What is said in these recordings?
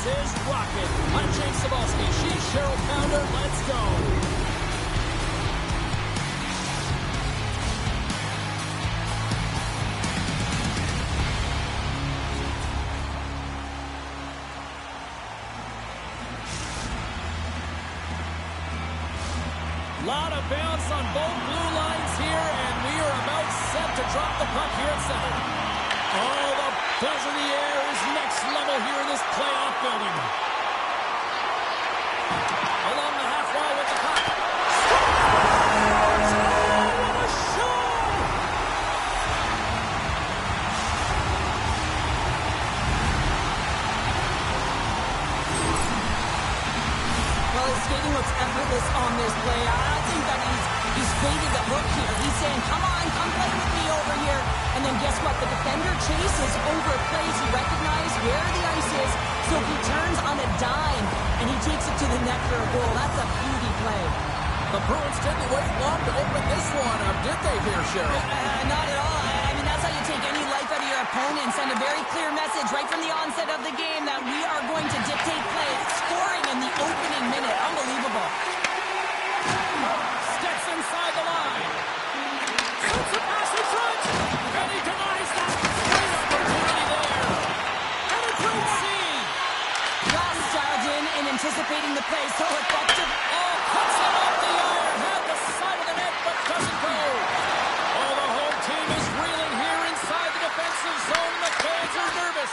This is rocking. I'm James Cebulski. She's Cheryl Pounder. Let's go. Lot of bounce on both blue lines here, and we are about set to drop the puck here at center. Oh, the buzz in the air is next level here in this playoff building. Along the half wall with the puck. Scores! What a shot! Well, his skating looks effortless on this play. I think that he's faded the hook here. He's saying, come on, come play with me over here. And then guess what? The defender chases over plays. He recognizes where the ice is, so he turns on a dime, and he takes it to the net for a goal. That's a beauty play. The Broons didn't wait long to open this one up, did they here, Cheryl? Not at all. I mean, that's how you take any life out of your opponent. Send a very clear message right from the onset of the game that we are going to dictate play. Scoring in the opening minute. Unbelievable. Steps inside the line. Shoots a pass in front. And he denies that. Great opportunity there. And a great seed. Ross dialed in and anticipating the play. So effective. Oh, cuts it off the iron. Had the side of the net, but doesn't go. Oh, the home team is reeling here inside the defensive zone. The fans are nervous.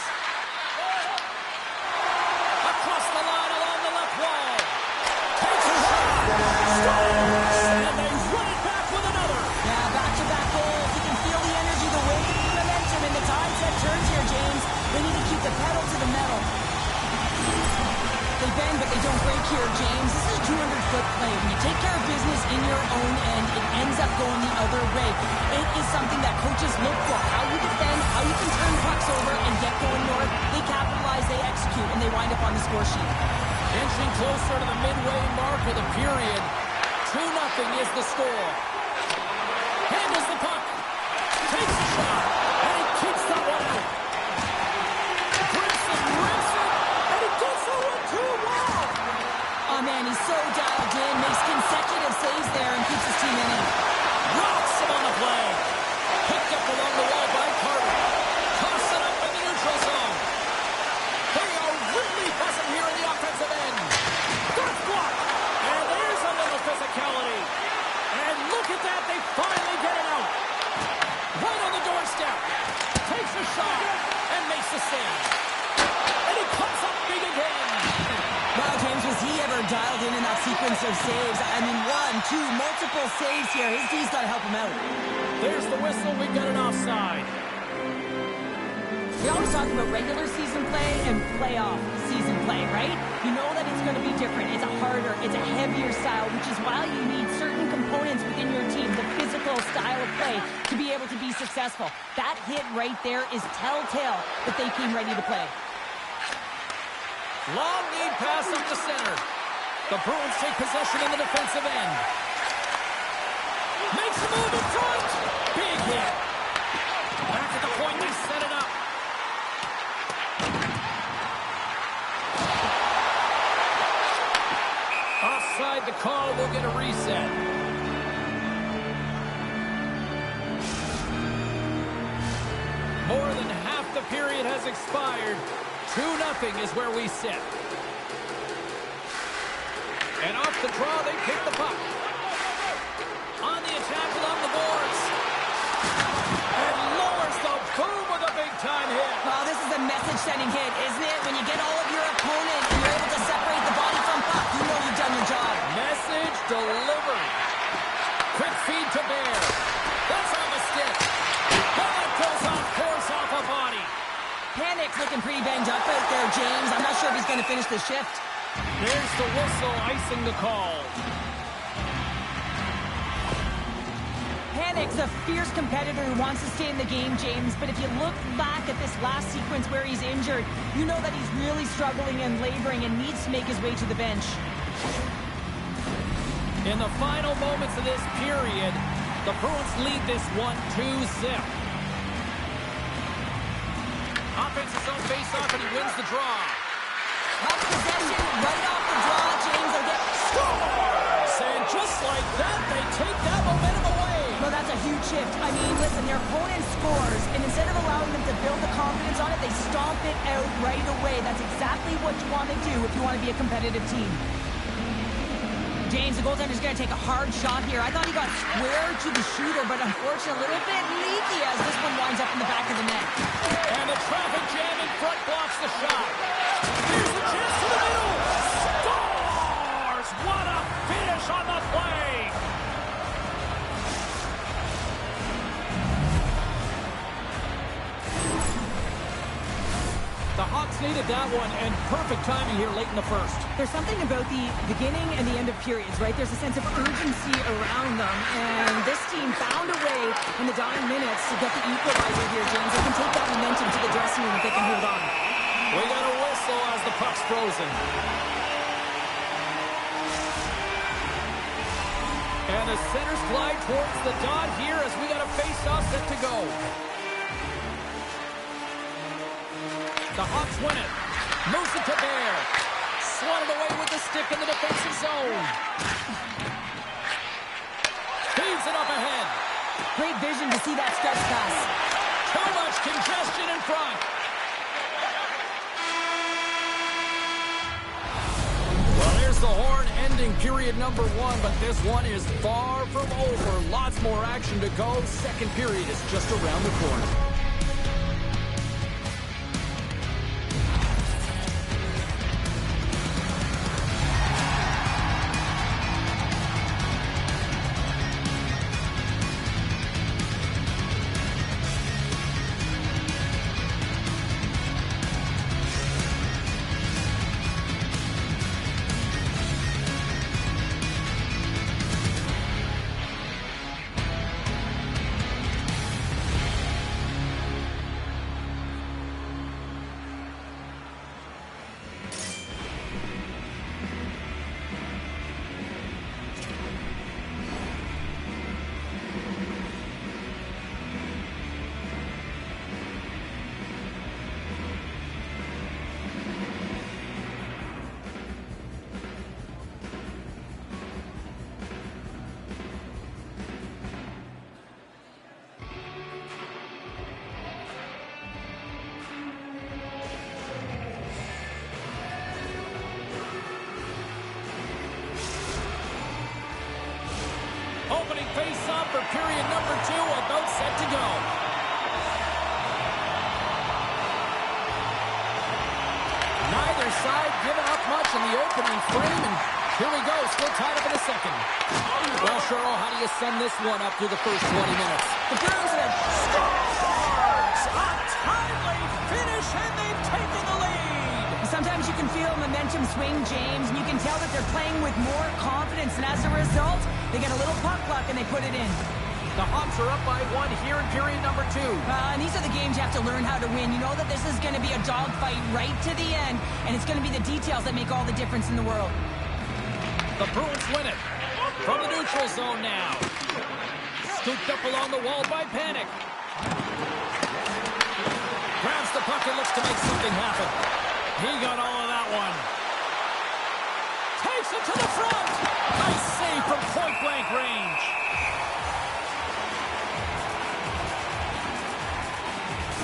Across the line along the left wall. Takes a shot. Scores. And they run it back with another. Yeah, back-to-back goals. You can feel the energy, the wave, the momentum, and the tide set turns here, James. They need to keep the pedal to the metal. They bend, but they don't break here, James. This is a 200-foot play. When you take care of business in your own end, it ends up going the other way. It is something that coaches look for. How you defend, how you can turn pucks over and get going north. They capitalize, they execute, and they wind up on the score sheet. Inching closer to the midway mark of the period. 2-0 is the score. Handles the puck. Takes a shot. And he keeps that one out. Grips it. And he gets the 1-2 wall. Oh, man, he's so dialed in. Makes consecutive saves there and keeps his team in it. Rocks him on the play. Picked up along the wall by Conor. Toss it up in the neutral zone. They are really buzzing here in the offensive end. That's blocked. And there's a little physicality. And look at that. They finally get it out. Right on the doorstep. Takes a shot and makes the save. And he comes up big again. Wow, James, was he ever dialed in that sequence of saves? I mean, 1, 2, multiple saves here. His D's got to help him out. There's the whistle. We've got an offside. We always talk about regular season play and playoff season play, right? You know that it's going to be different. It's a harder, it's a heavier style, which is why you need certain components within your team, the physical style of play, to be able to be successful. That hit right there is telltale that they came ready to play. Long lead pass up the center. The Bruins take possession in the defensive end. Makes a move in front. Big hit. Back at the point, they set it up. Offside the call, we'll get a reset. More than half the period has expired. 2-0 is where we sit. And off the draw, they pick the puck. On the attack along the boards. And lowers the boom with a big-time hit. Well, this is a message-sending hit, isn't it? When you get all of your opponent and you're able to separate the body from puck, you know you've done your job. Message delivered. Quick feed to Bear. That's on the stick. And it goes on course off a body. Panik's looking pretty banged up out there, James. I'm not sure if he's going to finish the shift. There's the whistle, icing the call. Panik's a fierce competitor who wants to stay in the game, James. But if you look back at this last sequence where he's injured, you know that he's really struggling and laboring and needs to make his way to the bench. In the final moments of this period, the Bruins lead this 1-2 zip. Offensive zone face-off, and he wins the draw. Hawks possession right off the draw. James will get Scores! And just like that, they take that momentum away. Well, that's a huge shift. I mean, listen, their opponent scores, and instead of allowing them to build the confidence on it, they stomp it out right away. That's exactly what you want to do if you want to be a competitive team. James, the goaltender's going to take a hard shot here. I thought he got square to the shooter, but unfortunately a little bit leaky as this one winds up in the back of the net. And the traffic jam in front blocks the shot. Here's the chance to the middle. Scores! What a finish on the play! The Hawks needed that one, and perfect timing here late in the first. There's something about the beginning and the end of periods, right? There's a sense of urgency around them, and this team found a way in the dying minutes to get the equalizer here, James. They can take that momentum to the dressing room if they can hold on. We got a whistle as the puck's frozen. And the centers glide towards the dot here as we got a face-off set to go. The Hawks win it. Moves it to Bear. Swatted away with the stick in the defensive zone. Feeds it up ahead. Great vision to see that stretch pass. Too much congestion in front. Well, there's the horn ending period number 1, but this one is far from over. Lots more action to go. Second period is just around the corner. Opening face-off for period number 2, about set to go. Neither side giving up much in the opening frame, and here we go, still tied up in a second. Well, Cheryl, how do you sum this one up through the first 20 minutes? The Broons have Scores! A timely finish, and they've taken the lead! Sometimes you can feel momentum swing, James, and you can tell that they're playing with more confidence, and as a result, they get a little puck luck and they put it in. The Hawks are up by 1 here in period number 2. And these are the games you have to learn how to win. You know that this is going to be a dogfight right to the end, and it's going to be the details that make all the difference in the world. The Broons win it. From the neutral zone now. Scooped up along the wall by Panik. Grabs the puck and looks to make something happen. He got all of that one. Takes it to the front. Nice save from point-blank range.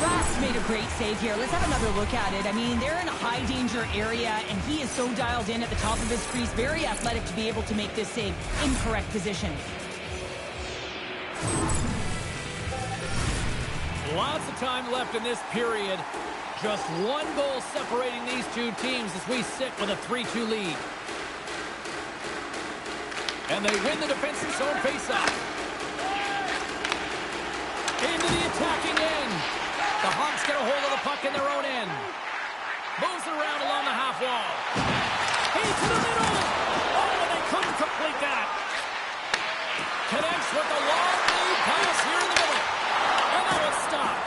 Rass made a great save here. Let's have another look at it. I mean, they're in a high-danger area, and he is so dialed in at the top of his crease. Very athletic to be able to make this save. Incorrect position. Lots of time left in this period. Just one goal separating these two teams as we sit with a 3-2 lead. And they win the defensive zone faceoff. Into the attacking end. The Hawks get a hold of the puck in their own end. Moves it around along the half wall. Into the middle. Oh, and they couldn't complete that. Connects with the long lead pass here in the middle. And now it's stopped.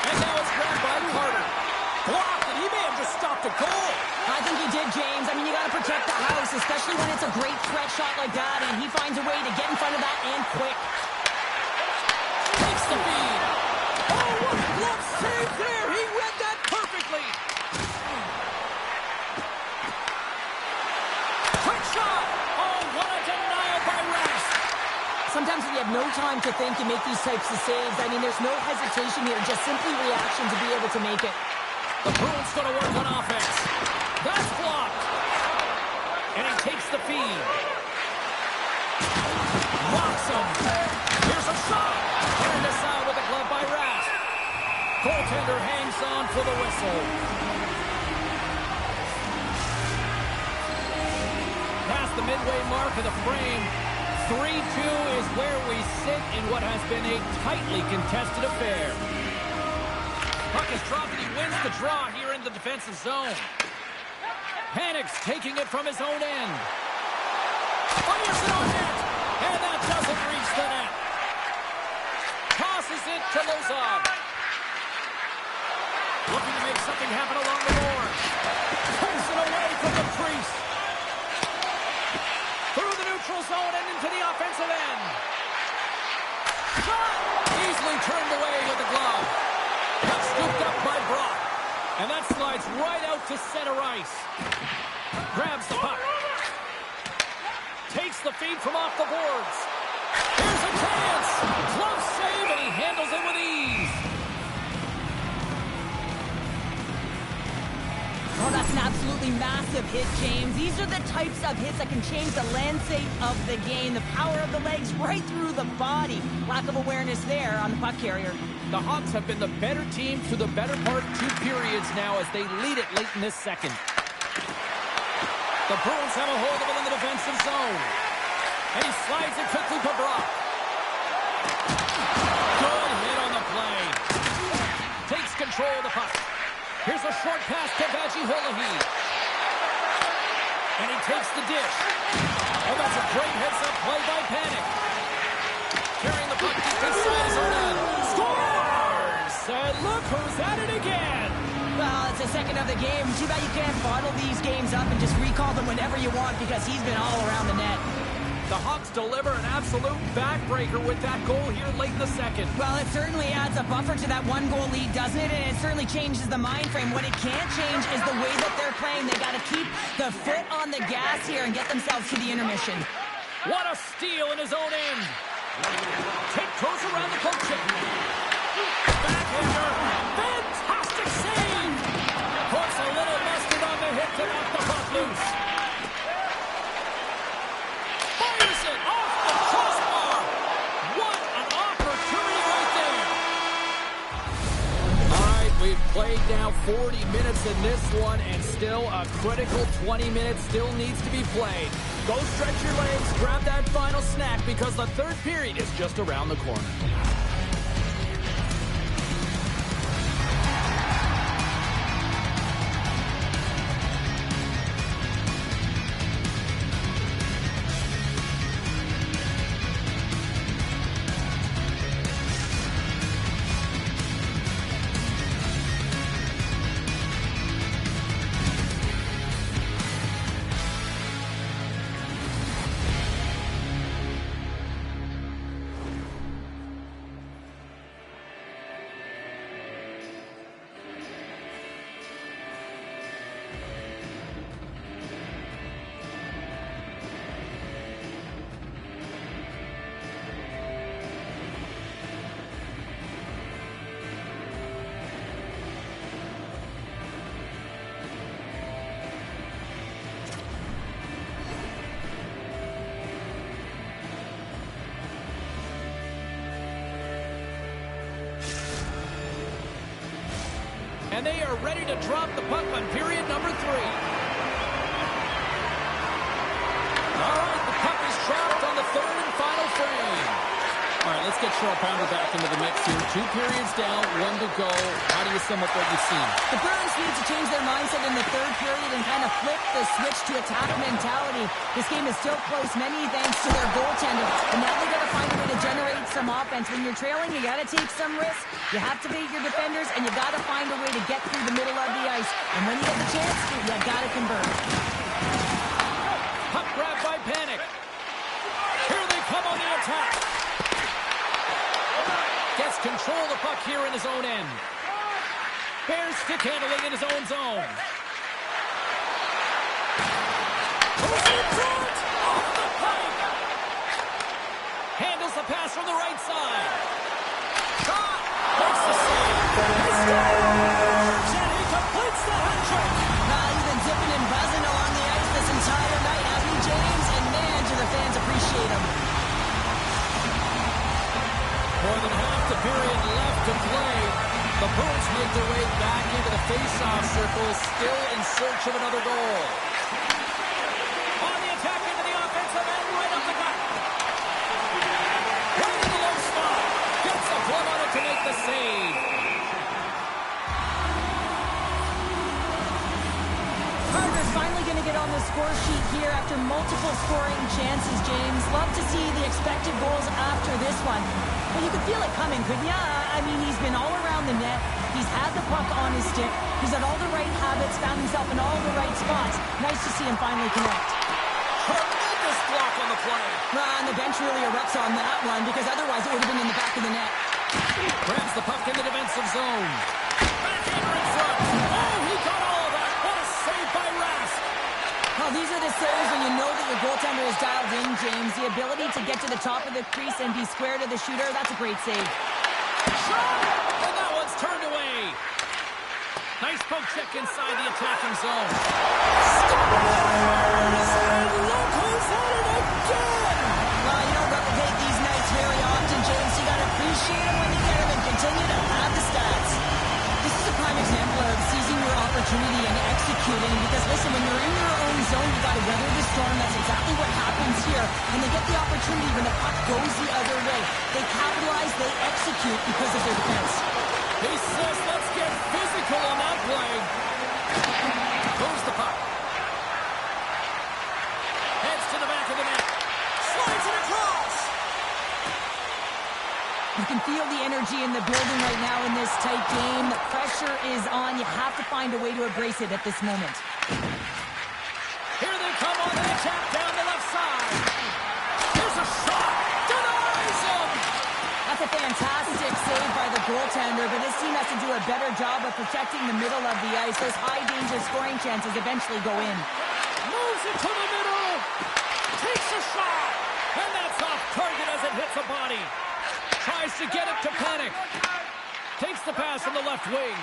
And now it's grabbed by Carter. Blocked, and he may have just stopped a goal. I think he did, James. I mean, you got to protect the house, especially when it's a great threat shot like that, and he finds a way to get in front of that and quick. Takes the feed. Oh, what a glove save there. He read that perfectly. sometimes when you have no time to think, you make these types of saves. I mean, there's no hesitation here, just simply reaction to be able to make it. The Broons going to work on offense. That's blocked. And he takes the feed. Locks him. Here's a shot. Turned aside with a glove by Rask. Goaltender hangs on for the whistle. Past the midway mark of the frame, 3-2 is where we sit in what has been a tightly contested affair. Puck is dropped and he wins the draw here in the defensive zone. Panik's taking it from his own end. Fires it on net, and that doesn't reach the net. Tosses it to Lozov. Looking to make something happen along the boards. Takes it away from the crease. Through the neutral zone and into the offensive end. Shot! Easily turned away with the glove. Puck scooped up by Brock. And that slides right out to center ice. Grabs the puck. Takes the feed from off the boards. Here's a chance. Close save, and he handles it with ease. Oh, that's an absolutely massive hit, James. These are the types of hits that can change the landscape of the game. The power of the legs right through the body. Lack of awareness there on the puck carrier. The Hawks have been the better team through the better part 2 periods now as they lead it late in this second. The Broons have a hold of it in the defensive zone. And he slides it quickly to Brock. Good hit on the play. Takes control of the puck. Here's a short pass to Vajiholahee. And he takes the dish. Oh, that's a great heads-up play by Panik. Carrying the puck deep inside his own end. Scores! And look who's at it again. Well, it's the second of the game. Too bad you can't bottle these games up and just recall them whenever you want because he's been all around the net. The Hawks deliver an absolute backbreaker with that goal here late in the second. Well, it certainly adds a buffer to that 1-goal lead, doesn't it? And it certainly changes the mind frame. What it can't change is the way that they're playing. They got to keep the foot on the gas here and get themselves to the intermission. What a steal in his own end. Tiptoes around the poke check. Backhander. Fantastic save. Puts a little mustard on the hit to knock the puck loose. Fires it off the crossbar. What an opportunity right there. All right, we've played now 40 minutes in this one, and still a critical 20 minutes still needs to be played. Go stretch your legs, grab that final snack, because the third period is just around the corner. And they are ready to drop the puck on period number 3. All right, the puck is dropped on the third and final frame. All right, let's get Cheryl Pounder back into the mix here. 2 periods down, 1 to go. How do you sum up what you've seen? The Broons need to change their mindset in the third period and kind of flip the switch to attack mentality. This game is still close, many thanks to their goaltender. And now they got to find a way to generate some offense. When you're trailing, you got to take some risks. You have to beat your defenders, and you got to find a way to get through the middle of the ice. And when you get the chance, you got to convert. Puck grab by Panik. Here they come on the attack. Gets control of the puck here in his own end. Bears stick handling in his own zone. Goes in front! Off the pike! Handles the side. Shot! Makes the save. He scores! And he completes the hat trick. He's been zipping and buzzing along the ice this entire night, hasn't he, James? And man, do the fans appreciate him. More than half the period left to play. The Broons make their way back into the face-off circle, still in search of another goal. On the attack into the offensive end, right up the gut. Right in the low spot. Gets a glove on it to make the save. Carter's finally going to get on the score sheet here after multiple scoring chances, James. Love to see the expected goals after this one. Well, you could feel it coming, couldn't you? I mean, he's been all around the net. He's had the puck on his stick. He's had all the right habits, found himself in all the right spots. Nice to see him finally connect. Tremendous block on the play. And the bench really erupts on that one because otherwise it would have been in the back of the net. Grabs the puck in the defensive zone. Backhander in front. Oh, he got all of that. What a save by Rask. Well, these are the saves when you know that your goaltender is dialed in, James. The ability to get to the top of the crease and be square to the shooter, that's a great save. Shot! And that one's turned away. Nice poke check inside the attacking zone. Scores! And look who's at it again! Well, you don't replicate these nights very often, James. You got to appreciate them when you get them and continue to have the stats. This is a prime example of seizing your opportunity and executing because, listen, when you're in your own zone, you got to weather the storm. That's exactly what happens here. And they get the opportunity when the puck goes the other way. They capitalize, they execute because of their defense. He says, let's get physical on that play. Goes the puck. Heads to the back of the net. Slides it across. You can feel the energy in the building right now in this tight game. The pressure is on. You have to find a way to embrace it at this moment. Here they come on the attack down the left side. Here's a shot. Denies him. That's a fantastic save by the goaltender, but this team has to do a better job of protecting the middle of the ice. Those high-danger scoring chances eventually go in. Moves it to the middle. Takes a shot. And that's off target as it hits a body. Tries to get it to Panik. Takes the pass from the left wing.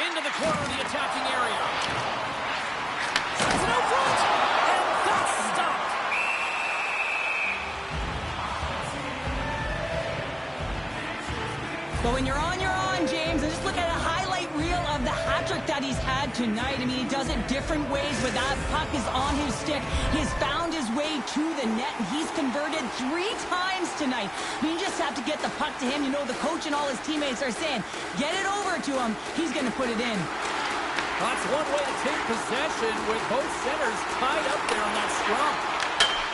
Into the corner of the attacking area. Sends it out front. And that's stopped. But when you're on, James. And just look at a highlight reel of the hat-trick that he's had tonight. I mean, he does it different ways where that puck is on his stick. He has found his way to the net, and he's converted 3 times tonight. I mean, you just have to get the puck to him. You know, the coach and all his teammates are saying, get it over to him. He's going to put it in. That's one way to take possession with both centers tied up there on that scrum.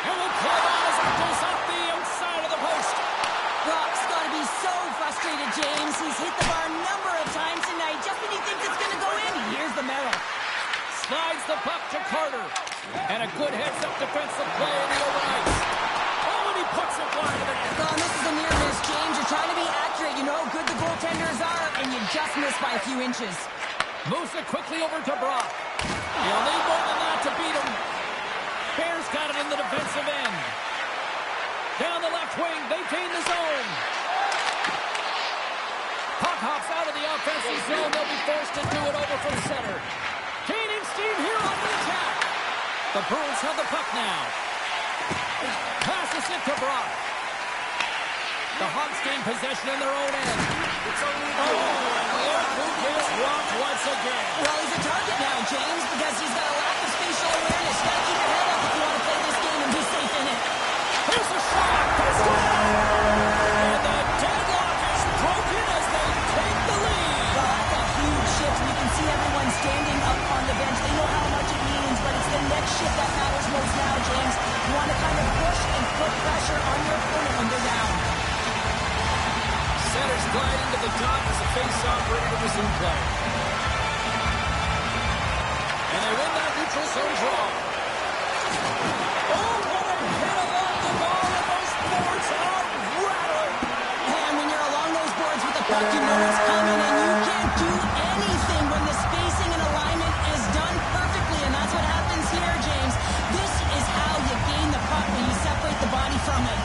And we'll play on as it goes up the outside of the post. Brock's got to be so frustrated, James. He's hit the bar a number of times tonight. Just when he thinks it's going to go in, here's the Merrill. Slides the puck to Carter. And a good heads-up defensive play in the open ice. Oh, and he puts it wide of the net. This is a near miss, James. You're trying to be accurate. You know how good the goaltenders are, and you just miss by a few inches. Moves it quickly over to Brock. You'll need more than that to beat him. Bears got it in the defensive end. Down the left wing, they gain the zone. Puck hops out of the offensive zone. They'll be forced to do it over from center. Gaining steam here on the attack. The Broons have the puck now. Passes it to Brock. The Hawks gain possession in their own end. Oh, look who gets rocked once again. Well, he's a target now, James, because he's got a lack of spatial awareness. You gotta keep your head up if you want to play this game and be safe in it. Here's a shot. That's good. And the deadlock is broken as they take the lead. Well, that's a huge shift. You can see everyone standing up on the bench. They know how much it means, but it's the next shift that matters most now, James. You want to kind of push and put pressure on your opponent when they're down. Centers glide into the dot as the face-off ready to resume play. And they win that neutral zone draw. Oh, what a hit along the ball, and those boards are rattling. And when you're along those boards with the puck, you know it's coming, and you can't do anything when the spacing and alignment is done perfectly, and that's what happens here, James. This is how you gain the puck when you separate the body from it.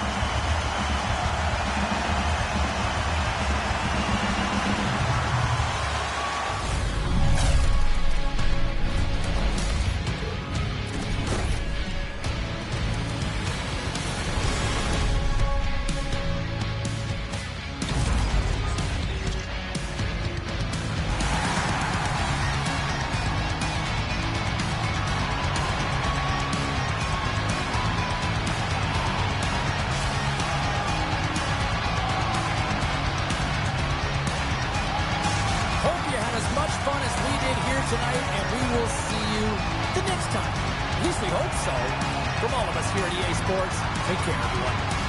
we'll see you the next time. At least we hope so. From all of us here at EA Sports, take care, everyone.